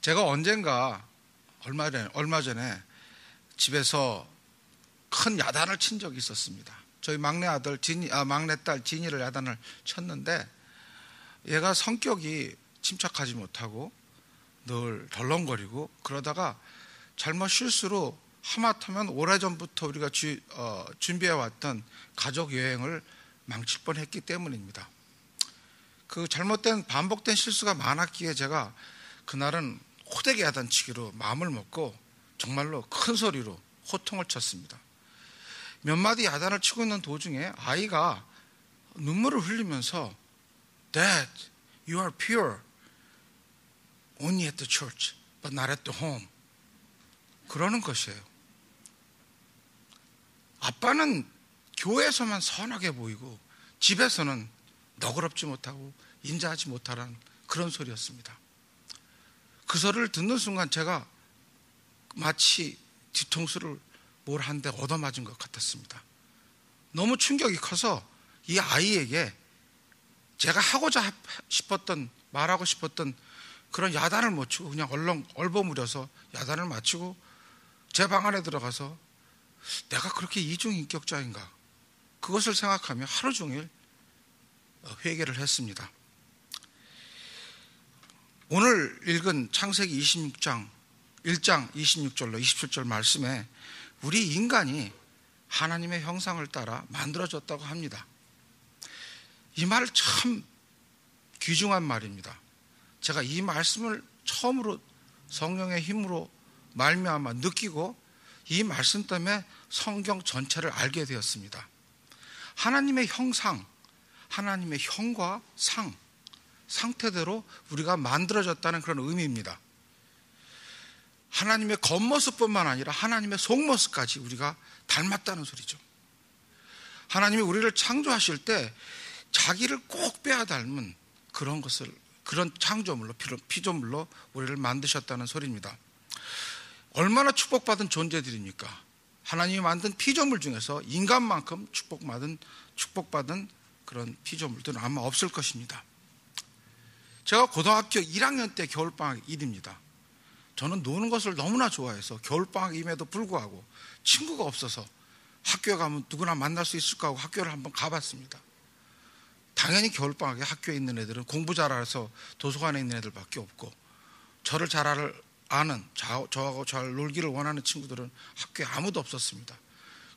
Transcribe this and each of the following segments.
제가 언젠가 얼마 전에 집에서 큰 야단을 친 적이 있었습니다. 저희 막내딸 진이를 야단을 쳤는데 얘가 성격이 침착하지 못하고 늘 덜렁거리고 그러다가 잘못 실수로 하마터면 오래전부터 우리가 준비해왔던 가족 여행을 망칠 뻔했기 때문입니다. 그 반복된 실수가 많았기에 제가 그날은 호되게 야단치기로 마음을 먹고 정말로 큰 소리로 호통을 쳤습니다. 몇 마디 야단을 치고 있는 도중에 아이가 눈물을 흘리면서 Dad, you are pure only at the church but not at the home 그러는 것이에요. 아빠는 교회에서만 선하게 보이고 집에서는 너그럽지 못하고 인자하지 못하라는 그런 소리였습니다. 그 소리를 듣는 순간 제가 마치 뒤통수를 뭘 한 대 얻어맞은 것 같았습니다. 너무 충격이 커서 이 아이에게 제가 말하고 싶었던 그런 야단을 못 치고 그냥 얼버무려서 야단을 마치고 제 방 안에 들어가서 내가 그렇게 이중인격자인가 그것을 생각하며 하루 종일 회개를 했습니다. 오늘 읽은 창세기 26장 1장 26절로 27절 말씀에 우리 인간이 하나님의 형상을 따라 만들어졌다고 합니다. 이 말 참 귀중한 말입니다. 제가 이 말씀을 처음으로 성령의 힘으로 말미암아 느끼고 이 말씀 때문에 성경 전체를 알게 되었습니다. 하나님의 형상, 하나님의 형과 상태대로 우리가 만들어졌다는 그런 의미입니다. 하나님의 겉모습뿐만 아니라 하나님의 속모습까지 우리가 닮았다는 소리죠. 하나님이 우리를 창조하실 때 자기를 꼭 빼앗 닮은 그런 창조물로, 피조물로 우리를 만드셨다는 소리입니다. 얼마나 축복받은 존재들입니까? 하나님이 만든 피조물 중에서 인간만큼 축복받은 그런 피조물들은 아마 없을 것입니다. 제가 고등학교 1학년 때 겨울방학 일입니다. 저는 노는 것을 너무나 좋아해서 겨울방학임에도 불구하고 친구가 없어서 학교에 가면 누구나 만날 수 있을까 하고 학교를 한번 가봤습니다. 당연히 겨울방학에 학교에 있는 애들은 공부 잘해서 도서관에 있는 애들밖에 없고 저를 잘 아는 저하고 잘 놀기를 원하는 친구들은 학교에 아무도 없었습니다.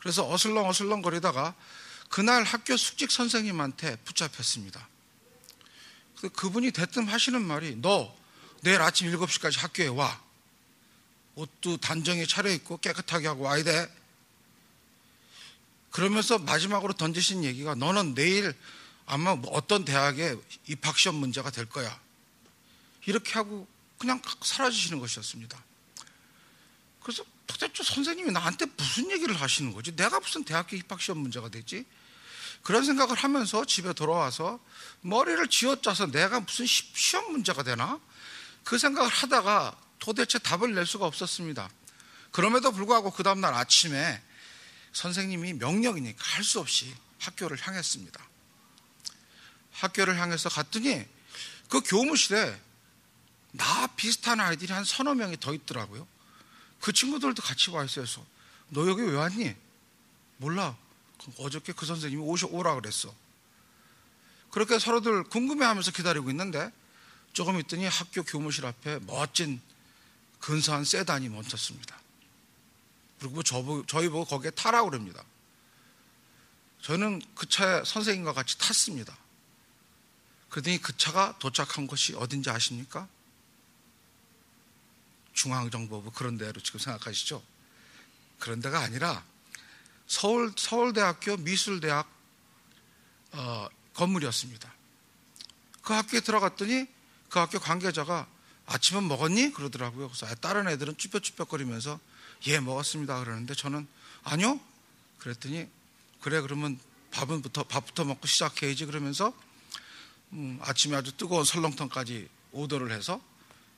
그래서 어슬렁 거리다가 그날 학교 숙직 선생님한테 붙잡혔습니다. 그분이 대뜸 하시는 말이 너 내일 아침 7시까지 학교에 와. 옷도 단정히 차려입고 깨끗하게 하고 와야 돼. 그러면서 마지막으로 던지신 얘기가 너는 내일 아마 어떤 대학에 입학시험 문제가 될 거야. 이렇게 하고 그냥 사라지시는 것이었습니다. 그래서 도대체 선생님이 나한테 무슨 얘기를 하시는 거지? 내가 무슨 대학교 입학시험 문제가 되지? 그런 생각을 하면서 집에 돌아와서 머리를 쥐어짜서 내가 무슨 시험 문제가 되나? 그 생각을 하다가 도대체 답을 낼 수가 없었습니다. 그럼에도 불구하고 그 다음날 아침에 선생님이 명령이니까 할 수 없이 학교를 향했습니다. 학교를 향해서 갔더니 그 교무실에 나 비슷한 아이들이 한 서너 명이 더 있더라고요. 그 친구들도 같이 와 있어서 너 여기 왜 왔니? 몰라. 어저께 그 선생님이 오라 그랬어. 그렇게 서로들 궁금해하면서 기다리고 있는데 조금 있더니 학교 교무실 앞에 멋진 근사한 세단이 멈췄습니다. 그리고 저희 보고 거기에 타라고 그럽니다. 저는 그 차에 선생님과 같이 탔습니다. 그러더니 그 차가 도착한 곳이 어딘지 아십니까? 중앙정보부 그런 데로 지금 생각하시죠? 그런 데가 아니라 서울대학교 미술대학 건물이었습니다. 그 학교에 들어갔더니 그 학교 관계자가 아침은 먹었니? 그러더라고요. 그래서 다른 애들은 쭈뼛쭈뼛거리면서 예 먹었습니다 그러는데 저는 아니요? 그랬더니 그래 그러면 밥부터 먹고 시작해야지 그러면서 아침에 아주 뜨거운 설렁탕까지 오더를 해서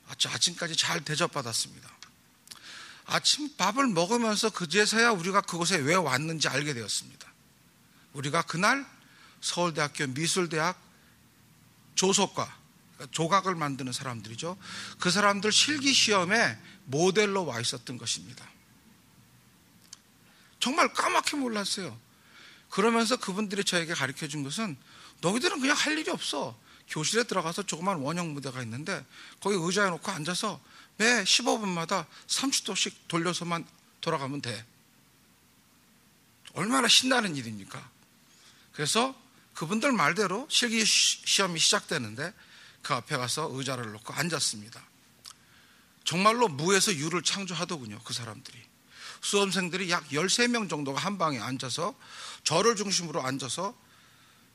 아침까지 잘 대접받았습니다. 아침 밥을 먹으면서 그제서야 우리가 그곳에 왜 왔는지 알게 되었습니다. 우리가 그날 서울대학교 미술대학 조속과 조각을 만드는 사람들이죠. 그 사람들 실기시험에 모델로 와 있었던 것입니다. 정말 까맣게 몰랐어요. 그러면서 그분들이 저에게 가르쳐 준 것은 너희들은 그냥 할 일이 없어. 교실에 들어가서 조그만 원형 무대가 있는데 거기 의자에 놓고 앉아서 매 15분마다 30도씩 돌려서만 돌아가면 돼. 얼마나 신나는 일입니까? 그래서 그분들 말대로 실기시험이 시작되는데 그 앞에 가서 의자를 놓고 앉았습니다. 정말로 무에서 유를 창조하더군요. 그 사람들이. 수험생들이 약 13명 정도가 한 방에 앉아서 저를 중심으로 앉아서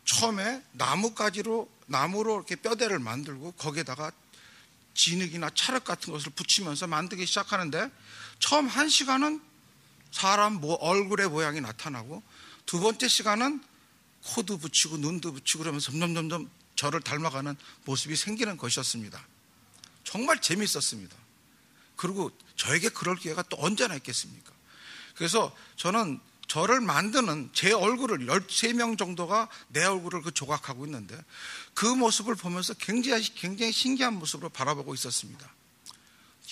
처음에 나무로 이렇게 뼈대를 만들고 거기에다가 진흙이나 찰흙 같은 것을 붙이면서 만들기 시작하는데 처음 한 시간은 사람 얼굴의 모양이 나타나고 두 번째 시간은 코도 붙이고 눈도 붙이고 그러면서 점점 저를 닮아가는 모습이 생기는 것이었습니다. 정말 재미있었습니다. 그리고 저에게 그럴 기회가 또 언제나 있겠습니까? 그래서 저는 저를 만드는 제 얼굴을 13명 정도가 내 얼굴을 조각하고 있는데 그 모습을 보면서 굉장히 신기한 모습으로 바라보고 있었습니다.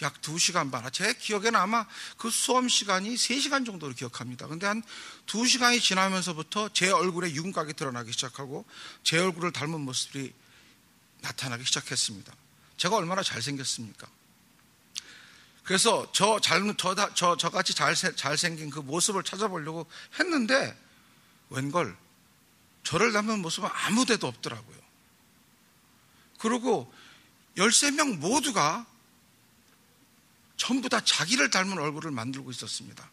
약 2시간 반. 제 기억에는 아마 그 수험 시간이 3시간 정도로 기억합니다. 근데 한 2시간이 지나면서부터 제 얼굴에 윤곽이 드러나기 시작하고 제 얼굴을 닮은 모습이 나타나기 시작했습니다. 제가 얼마나 잘생겼습니까? 그래서 저같이 잘생긴 그 모습을 찾아보려고 했는데 웬걸 저를 닮은 모습은 아무 데도 없더라고요. 그리고 13명 모두가 전부 다 자기를 닮은 얼굴을 만들고 있었습니다.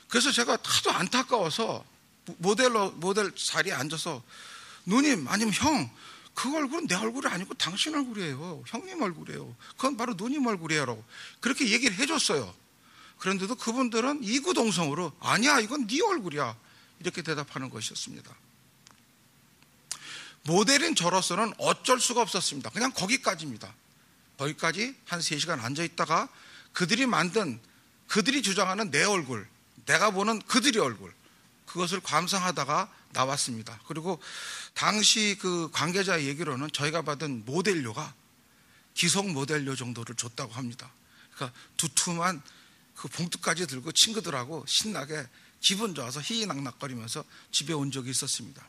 그래서 제가 하도 안타까워서 모델 자리에 앉아서 누님 아니면 형, 그 얼굴은 내 얼굴이 아니고 당신 얼굴이에요. 형님 얼굴이에요. 그건 바로 누님 얼굴이에요. 라고 그렇게 얘기를 해줬어요. 그런데도 그분들은 이구동성으로 아니야, 이건 네 얼굴이야. 이렇게 대답하는 것이었습니다. 모델인 저로서는 어쩔 수가 없었습니다. 그냥 거기까지입니다. 거기까지 한 3시간 앉아있다가 그들이 주장하는 내 얼굴, 내가 보는 그들의 얼굴, 그것을 감상하다가 나왔습니다. 그리고 당시 그 관계자 얘기로는 저희가 받은 모델료가 기성 모델료 정도를 줬다고 합니다. 그러니까 두툼한 그 봉투까지 들고 친구들하고 신나게 기분 좋아서 희희낙낙거리면서 집에 온 적이 있었습니다.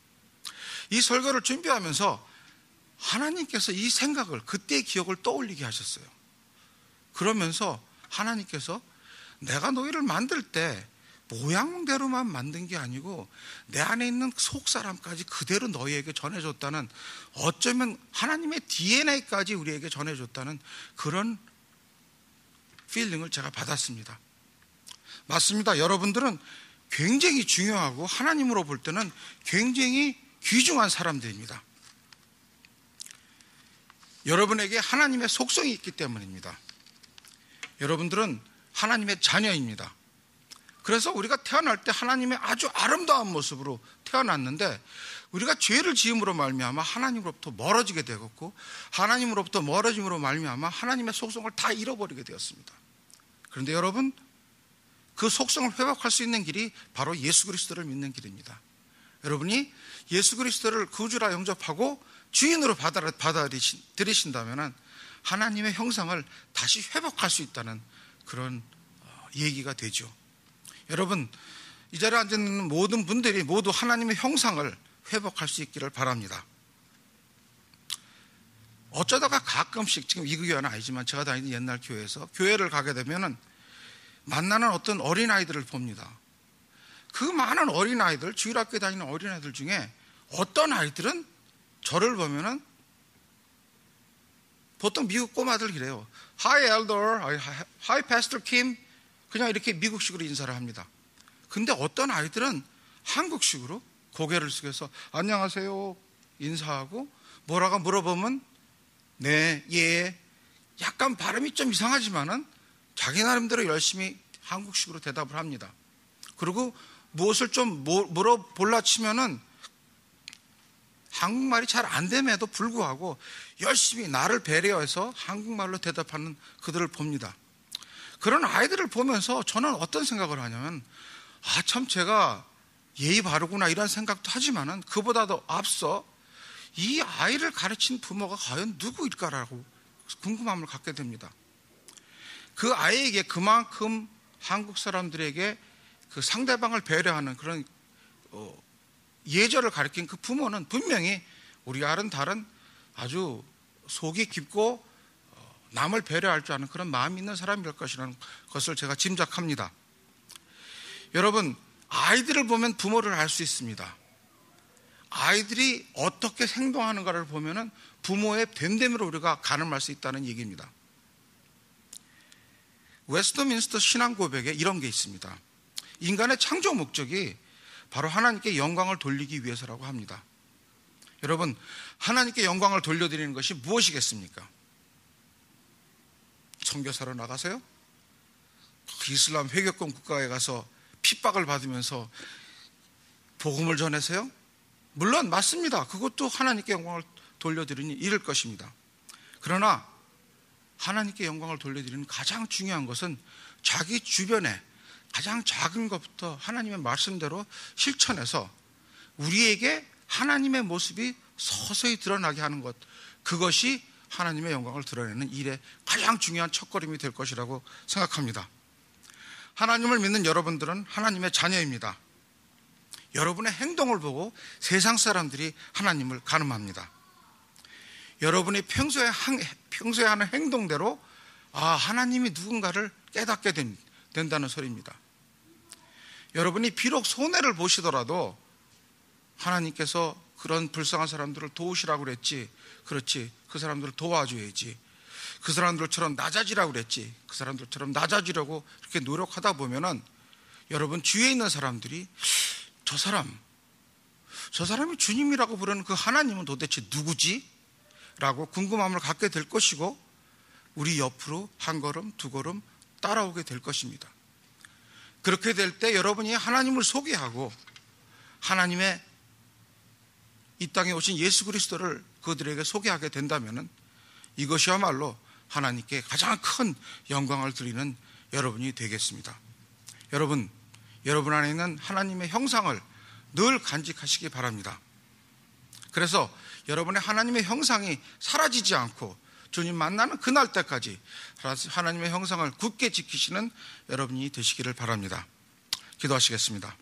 이 설교를 준비하면서 하나님께서 이 생각을, 그때의 기억을 떠올리게 하셨어요. 그러면서 하나님께서 내가 너희를 만들 때 모양대로만 만든 게 아니고 내 안에 있는 속사람까지 그대로 너희에게 전해줬다는, 어쩌면 하나님의 DNA까지 우리에게 전해줬다는 그런 필링을 제가 받았습니다. 맞습니다. 여러분들은 굉장히 중요하고 하나님으로 볼 때는 굉장히 귀중한 사람들입니다. 여러분에게 하나님의 속성이 있기 때문입니다. 여러분들은 하나님의 자녀입니다. 그래서 우리가 태어날 때 하나님의 아주 아름다운 모습으로 태어났는데 우리가 죄를 지음으로 말미암아 하나님으로부터 멀어지게 되었고, 하나님으로부터 멀어짐으로 말미암아 하나님의 속성을 다 잃어버리게 되었습니다. 그런데 여러분, 그 속성을 회복할 수 있는 길이 바로 예수 그리스도를 믿는 길입니다. 여러분이 예수 그리스도를 구주라 영접하고 주인으로 받아들이신다면 하나님의 형상을 다시 회복할 수 있다는 그런 얘기가 되죠. 여러분, 이 자리에 앉아있는 모든 분들이 모두 하나님의 형상을 회복할 수 있기를 바랍니다. 어쩌다가 가끔씩, 지금 이 교회는 아니지만 제가 다니는 옛날 교회에서 교회를 가게 되면 만나는 어떤 어린아이들을 봅니다. 그 많은 어린아이들, 주일학교에 다니는 어린아이들 중에 어떤 아이들은 저를 보면은 보통 미국 꼬마들 그래요. Hi Elder, Hi Pastor Kim, 그냥 이렇게 미국식으로 인사를 합니다. 근데 어떤 아이들은 한국식으로 고개를 숙여서 안녕하세요 인사하고 뭐라고 물어보면 네, 예, 약간 발음이 좀 이상하지만은 자기 나름대로 열심히 한국식으로 대답을 합니다. 그리고 무엇을 좀 물어볼라 치면은 한국말이 잘 안 됨에도 불구하고 열심히 나를 배려해서 한국말로 대답하는 그들을 봅니다. 그런 아이들을 보면서 저는 어떤 생각을 하냐면, 참 제가 예의 바르구나 이런 생각도 하지만은 그보다도 앞서 이 아이를 가르친 부모가 과연 누구일까라고 궁금함을 갖게 됩니다. 그 아이에게 그만큼 한국 사람들에게 그 상대방을 배려하는 그런 예절을 가르친 그 부모는 분명히 우리와는 다른 아주 속이 깊고 남을 배려할 줄 아는 그런 마음이 있는 사람일 것이라는 것을 제가 짐작합니다. 여러분, 아이들을 보면 부모를 알 수 있습니다. 아이들이 어떻게 행동하는가를 보면 부모의 됨됨이로 우리가 가늠할 수 있다는 얘기입니다. 웨스트민스터 신앙 고백에 이런 게 있습니다. 인간의 창조 목적이 바로 하나님께 영광을 돌리기 위해서라고 합니다. 여러분, 하나님께 영광을 돌려드리는 것이 무엇이겠습니까? 선교사로 나가세요? 이슬람 회교권 국가에 가서 핍박을 받으면서 복음을 전하세요? 물론 맞습니다. 그것도 하나님께 영광을 돌려드리니 이를 것입니다. 그러나 하나님께 영광을 돌려드리는 가장 중요한 것은 자기 주변에 가장 작은 것부터 하나님의 말씀대로 실천해서 우리에게 하나님의 모습이 서서히 드러나게 하는 것, 그것이 하나님의 영광을 드러내는 일의 가장 중요한 첫걸음이 될 것이라고 생각합니다. 하나님을 믿는 여러분들은 하나님의 자녀입니다. 여러분의 행동을 보고 세상 사람들이 하나님을 가늠합니다. 여러분이 평소에 하는 행동대로 하나님이 누군가를 깨닫게 된다는 소리입니다. 여러분이 비록 손해를 보시더라도 하나님께서 그런 불쌍한 사람들을 도우시라고 그랬지, 그렇지, 그 사람들을 도와줘야지, 그 사람들처럼 낮아지라고 그랬지, 그 사람들처럼 낮아지려고 이렇게 노력하다 보면은 여러분 주위에 있는 사람들이 저 사람이 주님이라고 부르는 그 하나님은 도대체 누구지? 라고 궁금함을 갖게 될 것이고, 우리 옆으로 한 걸음 두 걸음 따라오게 될 것입니다. 그렇게 될 때 여러분이 하나님을 소개하고 하나님의 이 땅에 오신 예수 그리스도를 그들에게 소개하게 된다면 이것이야말로 하나님께 가장 큰 영광을 드리는 여러분이 되겠습니다. 여러분 안에 있는 하나님의 형상을 늘 간직하시기 바랍니다. 그래서 여러분의 하나님의 형상이 사라지지 않고 주님 만나는 그날 때까지 하나님의 형상을 굳게 지키시는 여러분이 되시기를 바랍니다. 기도하시겠습니다.